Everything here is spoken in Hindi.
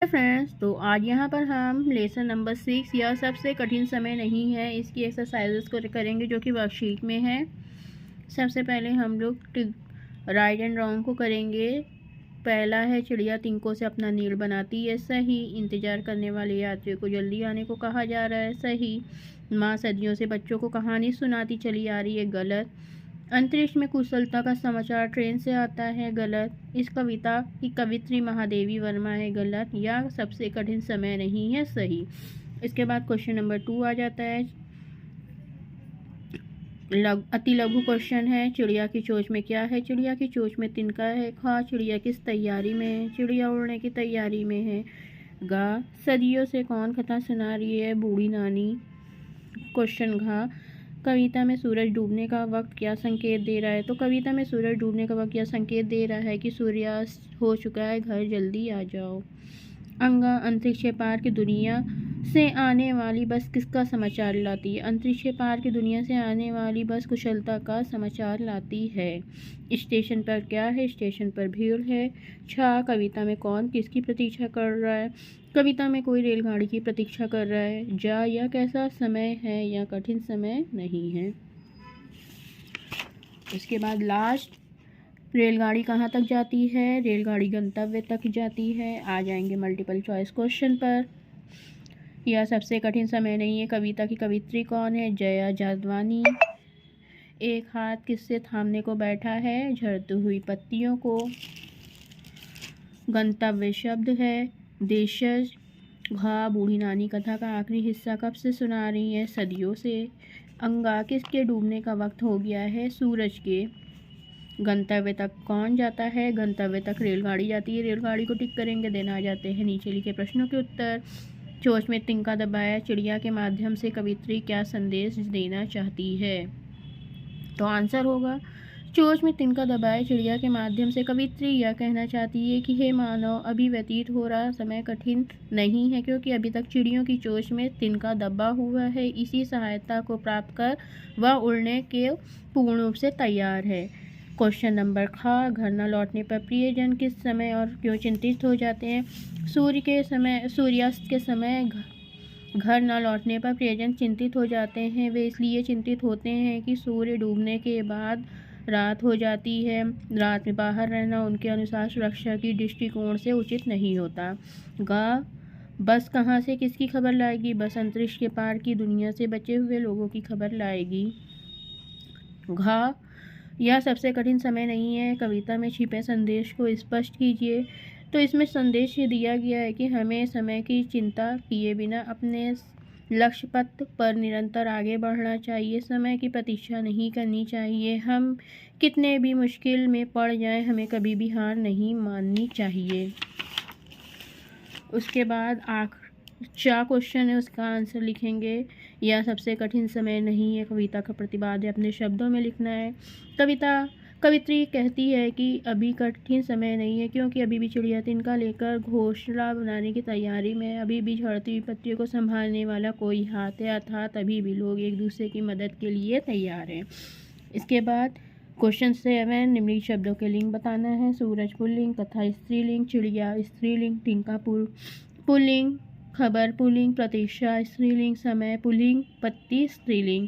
फ्रेंड्स, तो आज यहाँ पर हम लेसन नंबर 6 यह सबसे कठिन समय नहीं है इसकी एक्सरसाइजेस को करेंगे जो कि वर्कशीट में है। सबसे पहले हम लोग राइट एंड रॉन्ग को करेंगे। पहला है, चिड़िया तिनकों से अपना नीड़ बनाती है, सही। इंतजार करने वाले यात्रियों को जल्दी आने को कहा जा रहा है, सही। माँ सदियों से बच्चों को कहानी सुनाती चली आ रही है, गलत। अंतरिक्ष में कुशलता का समाचार ट्रेन से आता है, गलत। इस कविता की कवित्री महादेवी वर्मा है, गलत। या सबसे कठिन समय नहीं है, सही। इसके बाद क्वेश्चन नंबर 2 आ जाता है। अति लघु क्वेश्चन है। चिड़िया की चोंच में क्या है? चिड़िया की चोंच में तिनका है। खा, चिड़िया किस तैयारी में है? चिड़िया उड़ने की तैयारी में है। गा, सदियों से कौन कथा सुना रही है? बूढ़ी नानी। क्वेश्चन घा, कविता में सूरज डूबने का वक्त क्या संकेत दे रहा है? तो कविता में सूरज डूबने का वक्त क्या संकेत दे रहा है कि सूर्यास्त हो चुका है, घर जल्दी आ जाओ। अंगा, अंतरिक्ष पार की दुनिया से आने वाली बस किसका समाचार लाती है? अंतरिक्ष पार की दुनिया से आने वाली बस कुशलता का समाचार लाती है। स्टेशन पर क्या है? स्टेशन पर भीड़ है। छा, कविता में कौन किसकी प्रतीक्षा कर रहा है? कविता में कोई रेलगाड़ी की प्रतीक्षा कर रहा है। जा, यह कैसा समय है? या कठिन समय नहीं है। इसके बाद लास्ट, रेलगाड़ी कहाँ तक जाती है? रेलगाड़ी गंतव्य तक जाती है। आ जाएंगे मल्टीपल चॉइस क्वेश्चन पर। यह सबसे कठिन समय नहीं है कविता की कवित्री कौन है? जया जादवानी। एक हाथ किससे थामने को बैठा है? झड़ती हुई पत्तियों को। गंतव्य शब्द है देशज। घा, बूढ़ी नानी कथा का आखिरी हिस्सा कब से सुना रही है? सदियों से। अंगा, किसके डूबने का वक्त हो गया है? सूरज के। गंतव्य तक कौन जाता है? गंतव्य तक रेलगाड़ी जाती है। रेलगाड़ी को टिक करेंगे, देन आ जाते हैं नीचे लिखे प्रश्नों के उत्तर। चोंच में तिनका दबाया, चिड़िया के माध्यम से कवित्री क्या संदेश देना चाहती है? तो आंसर होगा, चोंच में तिनका दबाए चिड़िया के माध्यम से कवित्री यह कहना चाहती है कि हे मानव, अभी व्यतीत हो रहा समय कठिन नहीं है क्योंकि अभी तक चिड़ियों की चोंच में तिनका दबा हुआ है। इसी सहायता को प्राप्त कर वह उड़ने के पूर्ण रूप से तैयार है। क्वेश्चन नंबर खा, घर न लौटने पर प्रियजन किस समय और क्यों चिंतित हो जाते हैं? सूर्यास्त के समय घर न लौटने पर प्रियजन चिंतित हो जाते हैं। वे इसलिए चिंतित होते हैं कि सूर्य डूबने के बाद रात हो जाती है। रात में बाहर रहना उनके अनुसार सुरक्षा की दृष्टिकोण से उचित नहीं होता। गा, बस कहाँ से किसकी खबर लाएगी? बस अंतरिक्ष के पार की दुनिया से बचे हुए लोगों की खबर लाएगी। घा, यह सबसे कठिन समय नहीं है कविता में छिपे संदेश को स्पष्ट कीजिए। तो इसमें संदेश ये दिया गया है कि हमें समय की चिंता किए बिना अपने लक्ष्य पथ पर निरंतर आगे बढ़ना चाहिए। समय की प्रतीक्षा नहीं करनी चाहिए। हम कितने भी मुश्किल में पड़ जाएं, हमें कभी भी हार नहीं माननी चाहिए। उसके बाद चार क्वेश्चन है, उसका आंसर लिखेंगे। यह सबसे कठिन समय नहीं है कविता का प्रतिवाद है, अपने शब्दों में लिखना है। कवित्री कहती है कि अभी कठिन समय नहीं है क्योंकि अभी भी चिड़िया तिनका लेकर घोंसला बनाने की तैयारी में है। अभी भी झड़ती हुई पत्तियों को संभालने वाला कोई हाथ है, अर्थात अभी भी लोग एक दूसरे की मदद के लिए तैयार हैं। इसके बाद क्वेश्चन 7, निम्नलिखित शब्दों के लिंग बताना है। सूरज पुल्लिंग, कथा स्त्रीलिंग, चिड़िया स्त्रीलिंग, तिनका पुल्लिंग, खबर पुल्लिंग, प्रतीक्षा स्त्रीलिंग, समय पुल्लिंग, पत्ती स्त्रीलिंग।